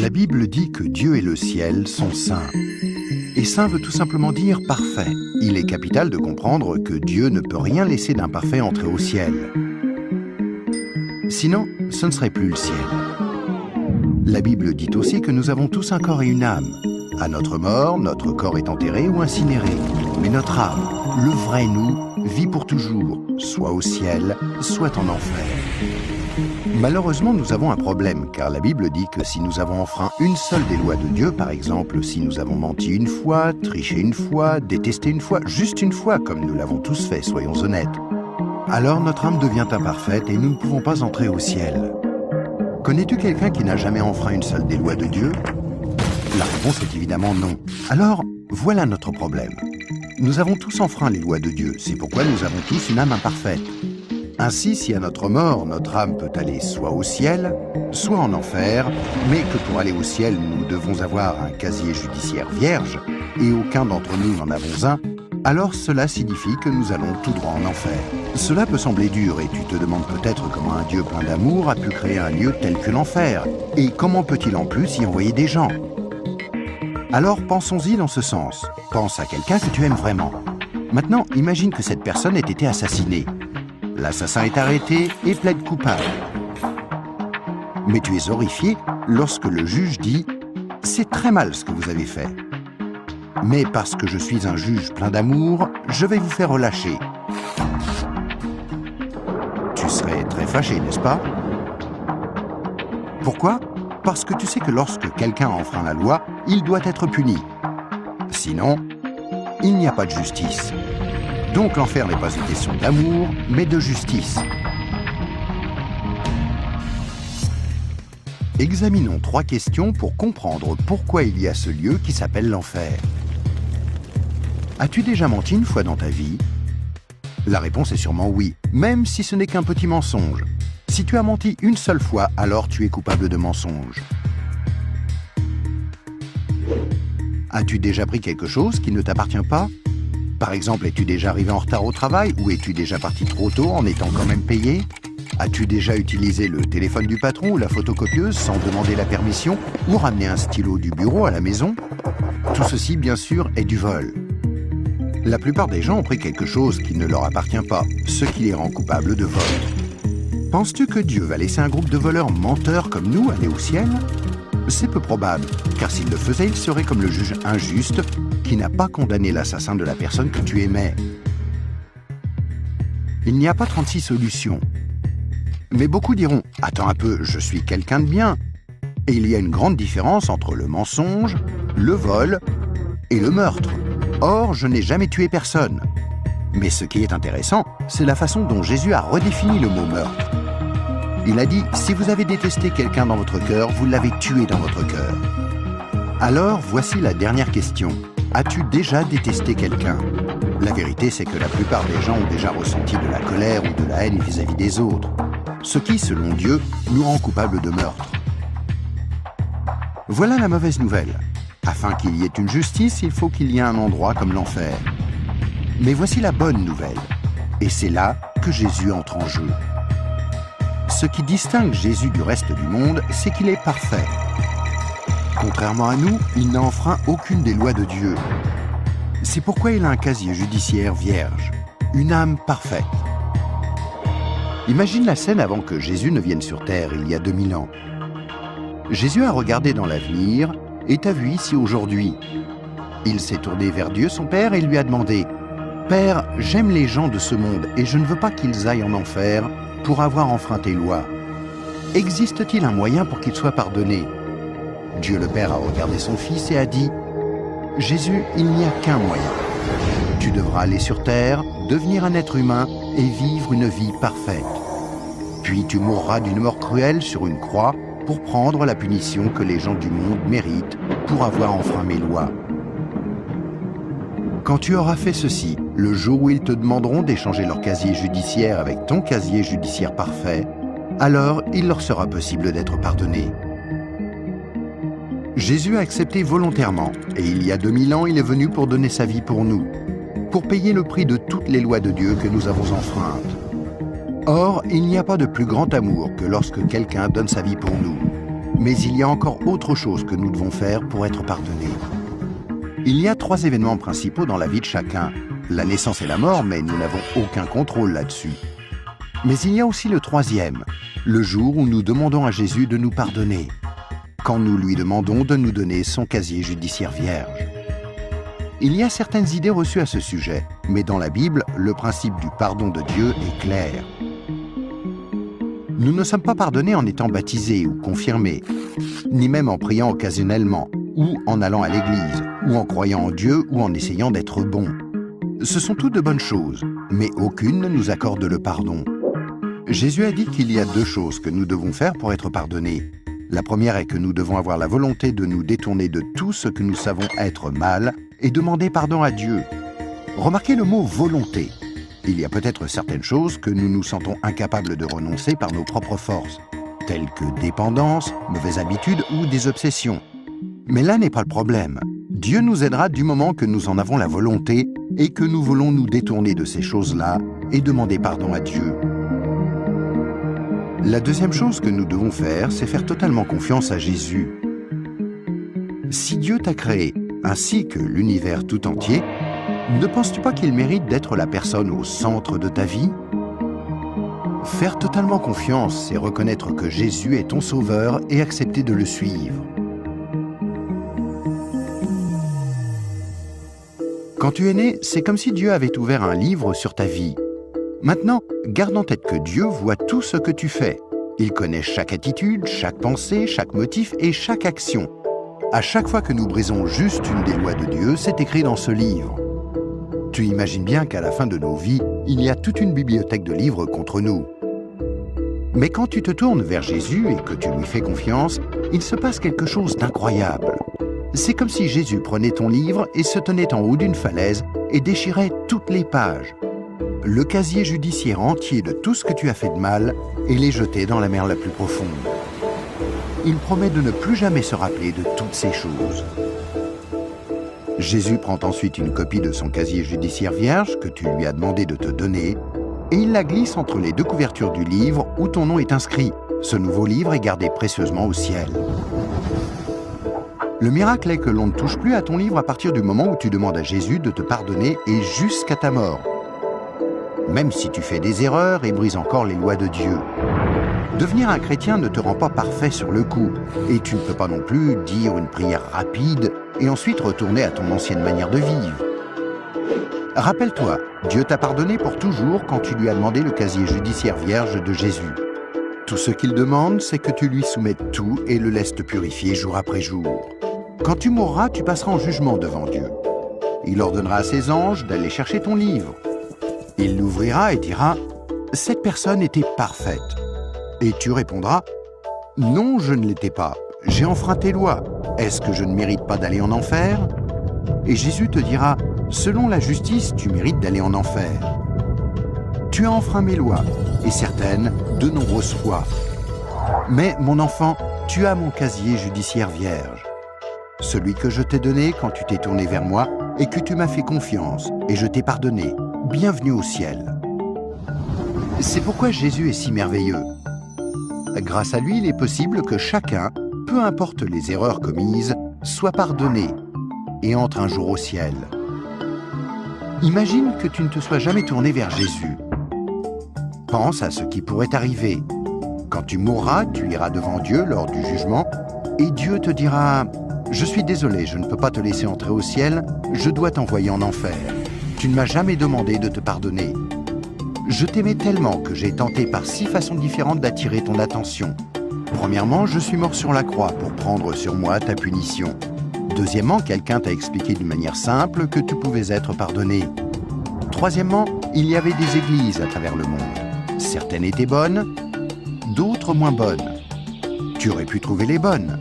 La Bible dit que Dieu et le ciel sont saints. Et saint veut tout simplement dire parfait. Il est capital de comprendre que Dieu ne peut rien laisser d'imparfait entrer au ciel. Sinon, ce ne serait plus le ciel. La Bible dit aussi que nous avons tous un corps et une âme. À notre mort, notre corps est enterré ou incinéré. Mais notre âme, le vrai nous, vit pour toujours, soit au ciel, soit en enfer. Malheureusement, nous avons un problème, car la Bible dit que si nous avons enfreint une seule des lois de Dieu, par exemple, si nous avons menti une fois, triché une fois, détesté une fois, juste une fois, comme nous l'avons tous fait, soyons honnêtes, alors notre âme devient imparfaite et nous ne pouvons pas entrer au ciel. Connais-tu quelqu'un qui n'a jamais enfreint une seule des lois de Dieu? La réponse est évidemment non. Alors, voilà notre problème. Nous avons tous enfreint les lois de Dieu, c'est pourquoi nous avons tous une âme imparfaite. Ainsi, si à notre mort, notre âme peut aller soit au ciel, soit en enfer, mais que pour aller au ciel, nous devons avoir un casier judiciaire vierge, et aucun d'entre nous n'en avons un, alors cela signifie que nous allons tout droit en enfer. Cela peut sembler dur, et tu te demandes peut-être comment un Dieu plein d'amour a pu créer un lieu tel que l'enfer, et comment peut-il en plus y envoyer des gens? Alors pensons-y dans ce sens. Pense à quelqu'un que tu aimes vraiment. Maintenant, imagine que cette personne ait été assassinée. L'assassin est arrêté et plaide coupable. Mais tu es horrifié lorsque le juge dit « C'est très mal ce que vous avez fait. Mais parce que je suis un juge plein d'amour, je vais vous faire relâcher. » Tu serais très fâché, n'est-ce pas? Pourquoi? Parce que tu sais que lorsque quelqu'un enfreint la loi, il doit être puni. Sinon, il n'y a pas de justice. Donc l'enfer n'est pas une question d'amour, mais de justice. Examinons 3 questions pour comprendre pourquoi il y a ce lieu qui s'appelle l'enfer. As-tu déjà menti une fois dans ta vie? La réponse est sûrement oui, même si ce n'est qu'un petit mensonge. Si tu as menti une seule fois, alors tu es coupable de mensonge. As-tu déjà pris quelque chose qui ne t'appartient pas? Par exemple, es-tu déjà arrivé en retard au travail ou es-tu déjà parti trop tôt en étant quand même payé? As-tu déjà utilisé le téléphone du patron ou la photocopieuse sans demander la permission ou ramené un stylo du bureau à la maison? Tout ceci, bien sûr, est du vol. La plupart des gens ont pris quelque chose qui ne leur appartient pas, ce qui les rend coupables de vol. Penses-tu que Dieu va laisser un groupe de voleurs menteurs comme nous aller au ciel? C'est peu probable, car s'il le faisait, il serait comme le juge injuste qui n'a pas condamné l'assassin de la personne que tu aimais. Il n'y a pas 36 solutions. Mais beaucoup diront « Attends un peu, je suis quelqu'un de bien ». Et il y a une grande différence entre le mensonge, le vol et le meurtre. Or, je n'ai jamais tué personne. Mais ce qui est intéressant, c'est la façon dont Jésus a redéfini le mot meurtre. Il a dit « Si vous avez détesté quelqu'un dans votre cœur, vous l'avez tué dans votre cœur ». Alors, voici la dernière question. As-tu déjà détesté quelqu'un? La vérité, c'est que la plupart des gens ont déjà ressenti de la colère ou de la haine vis-à-vis des autres. Ce qui, selon Dieu, nous rend coupables de meurtre. Voilà la mauvaise nouvelle. Afin qu'il y ait une justice, il faut qu'il y ait un endroit comme l'enfer. Mais voici la bonne nouvelle. Et c'est là que Jésus entre en jeu. Ce qui distingue Jésus du reste du monde, c'est qu'il est parfait. Contrairement à nous, il n'a enfreint aucune des lois de Dieu. C'est pourquoi il a un casier judiciaire vierge, une âme parfaite. Imagine la scène avant que Jésus ne vienne sur terre, il y a 2000 ans. Jésus a regardé dans l'avenir et t'a vu ici aujourd'hui. Il s'est tourné vers Dieu, son Père, et lui a demandé « Père, j'aime les gens de ce monde et je ne veux pas qu'ils aillent en enfer pour avoir enfreint tes lois. Existe-t-il un moyen pour qu'ils soient pardonnés ?» Dieu le Père a regardé son Fils et a dit « Jésus, il n'y a qu'un moyen. Tu devras aller sur terre, devenir un être humain et vivre une vie parfaite. Puis tu mourras d'une mort cruelle sur une croix pour prendre la punition que les gens du monde méritent pour avoir enfreint mes lois. Quand tu auras fait ceci, le jour où ils te demanderont d'échanger leur casier judiciaire avec ton casier judiciaire parfait, alors il leur sera possible d'être pardonnés. » Jésus a accepté volontairement, et il y a 2000 ans, il est venu pour donner sa vie pour nous, pour payer le prix de toutes les lois de Dieu que nous avons enfreintes. Or, il n'y a pas de plus grand amour que lorsque quelqu'un donne sa vie pour nous. Mais il y a encore autre chose que nous devons faire pour être pardonnés. Il y a 3 événements principaux dans la vie de chacun. La naissance et la mort, mais nous n'avons aucun contrôle là-dessus. Mais il y a aussi le 3e, le jour où nous demandons à Jésus de nous pardonner, quand nous lui demandons de nous donner son casier judiciaire vierge. Il y a certaines idées reçues à ce sujet, mais dans la Bible, le principe du pardon de Dieu est clair. Nous ne sommes pas pardonnés en étant baptisés ou confirmés, ni même en priant occasionnellement, ou en allant à l'église, ou en croyant en Dieu, ou en essayant d'être bons. Ce sont toutes de bonnes choses, mais aucune ne nous accorde le pardon. Jésus a dit qu'il y a 2 choses que nous devons faire pour être pardonnés. La première est que nous devons avoir la volonté de nous détourner de tout ce que nous savons être mal et demander pardon à Dieu. Remarquez le mot « volonté ». Il y a peut-être certaines choses que nous nous sentons incapables de renoncer par nos propres forces, telles que dépendance, mauvaises habitudes ou des obsessions. Mais là n'est pas le problème. Dieu nous aidera du moment que nous en avons la volonté et que nous voulons nous détourner de ces choses-là et demander pardon à Dieu. La deuxième chose que nous devons faire, c'est faire totalement confiance à Jésus. Si Dieu t'a créé, ainsi que l'univers tout entier, ne penses-tu pas qu'il mérite d'être la personne au centre de ta vie? Faire totalement confiance, c'est reconnaître que Jésus est ton sauveur et accepter de le suivre. Quand tu es né, c'est comme si Dieu avait ouvert un livre sur ta vie. Maintenant, garde en tête que Dieu voit tout ce que tu fais. Il connaît chaque attitude, chaque pensée, chaque motif et chaque action. À chaque fois que nous brisons juste une des lois de Dieu, c'est écrit dans ce livre. Tu imagines bien qu'à la fin de nos vies, il y a toute une bibliothèque de livres contre nous. Mais quand tu te tournes vers Jésus et que tu lui fais confiance, il se passe quelque chose d'incroyable. C'est comme si Jésus prenait ton livre et se tenait en haut d'une falaise et déchirait toutes les pages. Le casier judiciaire entier de tout ce que tu as fait de mal et les jeter dans la mer la plus profonde. Il promet de ne plus jamais se rappeler de toutes ces choses. Jésus prend ensuite une copie de son casier judiciaire vierge que tu lui as demandé de te donner et il la glisse entre les 2 couvertures du livre où ton nom est inscrit. Ce nouveau livre est gardé précieusement au ciel. Le miracle est que l'on ne touche plus à ton livre à partir du moment où tu demandes à Jésus de te pardonner et jusqu'à ta mort. Même si tu fais des erreurs et brises encore les lois de Dieu. Devenir un chrétien ne te rend pas parfait sur le coup, et tu ne peux pas non plus dire une prière rapide et ensuite retourner à ton ancienne manière de vivre. Rappelle-toi, Dieu t'a pardonné pour toujours quand tu lui as demandé le casier judiciaire vierge de Jésus. Tout ce qu'il demande, c'est que tu lui soumettes tout et le laisses te purifier jour après jour. Quand tu mourras, tu passeras en jugement devant Dieu. Il ordonnera à ses anges d'aller chercher ton livre. Il l'ouvrira et dira « Cette personne était parfaite ». Et tu répondras « Non, je ne l'étais pas. J'ai enfreint tes lois. Est-ce que je ne mérite pas d'aller en enfer ?» Et Jésus te dira « Selon la justice, tu mérites d'aller en enfer. Tu as enfreint mes lois, et certaines, de nombreuses fois. Mais, mon enfant, tu as mon casier judiciaire vierge. Celui que je t'ai donné quand tu t'es tourné vers moi et que tu m'as fait confiance, et je t'ai pardonné. Bienvenue au ciel. » C'est pourquoi Jésus est si merveilleux. Grâce à lui, il est possible que chacun, peu importe les erreurs commises, soit pardonné et entre un jour au ciel. Imagine que tu ne te sois jamais tourné vers Jésus. Pense à ce qui pourrait arriver. Quand tu mourras, tu iras devant Dieu lors du jugement et Dieu te dira « Je suis désolé, je ne peux pas te laisser entrer au ciel, je dois t'envoyer en enfer. Tu ne m'as jamais demandé de te pardonner. Je t'aimais tellement que j'ai tenté par 6 façons différentes d'attirer ton attention. Premièrement, je suis mort sur la croix pour prendre sur moi ta punition. Deuxièmement, quelqu'un t'a expliqué d'une manière simple que tu pouvais être pardonné. Troisièmement, il y avait des églises à travers le monde. Certaines étaient bonnes, d'autres moins bonnes. Tu aurais pu trouver les bonnes.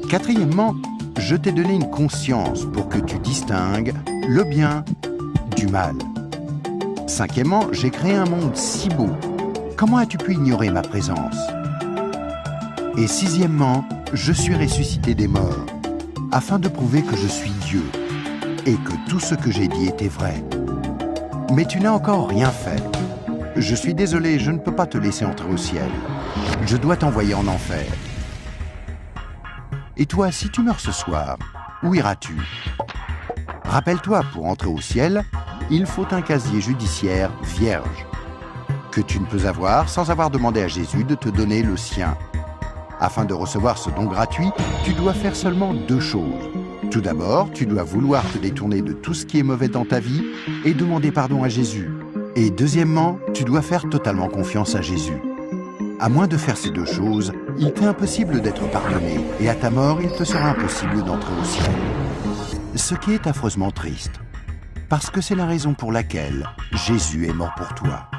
Quatrièmement, je t'ai donné une conscience pour que tu distingues le bien du mal. Cinquièmement, j'ai créé un monde si beau. Comment as-tu pu ignorer ma présence? Et sixièmement, je suis ressuscité des morts, afin de prouver que je suis Dieu, et que tout ce que j'ai dit était vrai. Mais tu n'as encore rien fait. Je suis désolé, je ne peux pas te laisser entrer au ciel. Je dois t'envoyer en enfer. Et toi, si tu meurs ce soir, où iras-tu? Rappelle-toi, pour entrer au ciel, il faut un casier judiciaire vierge, que tu ne peux avoir sans avoir demandé à Jésus de te donner le sien. Afin de recevoir ce don gratuit, tu dois faire seulement 2 choses. Tout d'abord, tu dois vouloir te détourner de tout ce qui est mauvais dans ta vie et demander pardon à Jésus. Et deuxièmement, tu dois faire totalement confiance à Jésus. À moins de faire ces 2 choses, il t'est impossible d'être pardonné et à ta mort, il te sera impossible d'entrer au ciel. Ce qui est affreusement triste, parce que c'est la raison pour laquelle Jésus est mort pour toi.